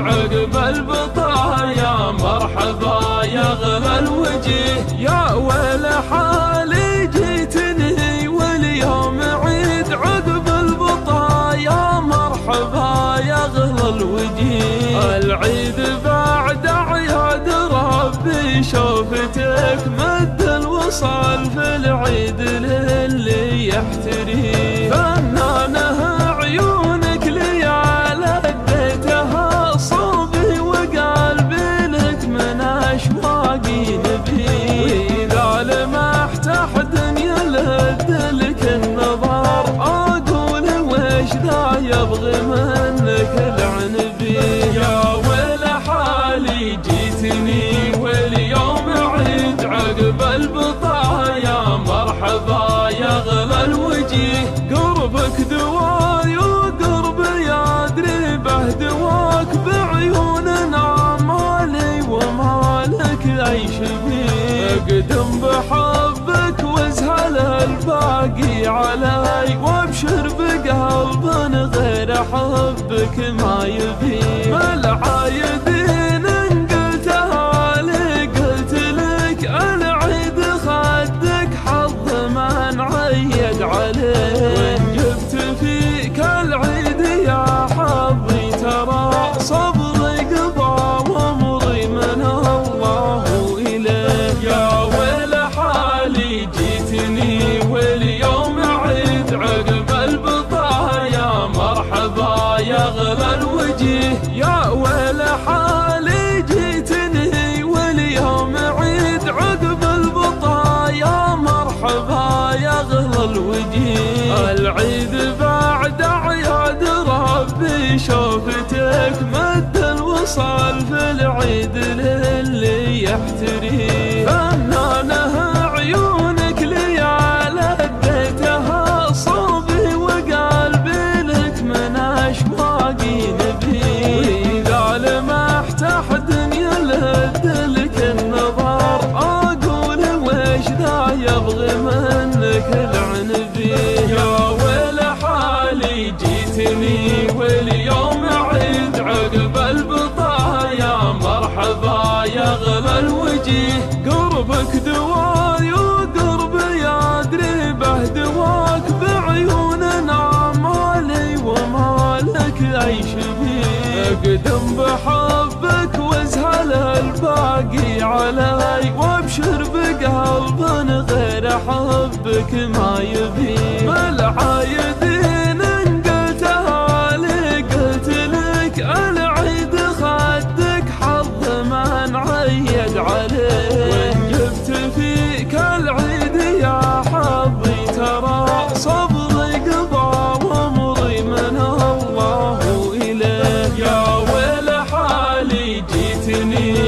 عقب البطايا مرحبا يا غلا الوجيه. يا ويل حالي جيتني واليوم عيد عقب البطايا مرحبا يا غلا الوجيه. العيد بعد اعياد ربي شوفتك مد الوصال في العيد للي يحتري. فنانه عيونك ليال اديتها صوبي وقلبي لك من اشواقي نبي. واذا لمحت احد يلد لك النظر اقول وش ذا يبغي منك العنبي. يا ويل حالي جيتني واليوم عيد عقب البطايا مرحبا يا غلا الوجيه. قربك دواي وقربي ادري به دواك بعيوننا مالي ومالك اي شبيه. اقدم بحبك وازهل الباقي علي وابشر بقلب غير حبك ما يبي. بالعايدين قلتها لي قلت لك العيد خدك حظ من عيد عليه. وان جبت فيك العيد يا حظي ترى صبري قضى وامري من الله اليه. يا ويل حالي جيتني واليوم عيد عقب البطايا مرحبا يا غلا الوجيه. يا ويل حالي جيتني واليوم عيد عقب البطايا مرحبا يا غلا الوجيه. العيد بعد اعياد ربي شوفتك مد الوصال في العيد للي يحتري. فنانه عيونك ليال اديتها صوبي وقلبي لك من اشواقي نبي. واذا لمحت احد يلد لك النظر اقول وش ذا يبغي منك العنبي. يا ويل حالي جيتني واليوم عيد عقب البطايا مرحبا يا غلا الوجيه. قربك دواي وقربي ادري به دواك بعيوننا مالي ومالك اي شبيه. اقدم بحبك وازهل الباقي علي وابشر بقلب غير حبك ما يبي. بالعايدين قلتها لي قلت لك العيد خدك حظ من عيد عليه. وان جبت فيك العيد يا حظي ترى صبري قضى وامري من الله اليه. يا ويل حالي جيتني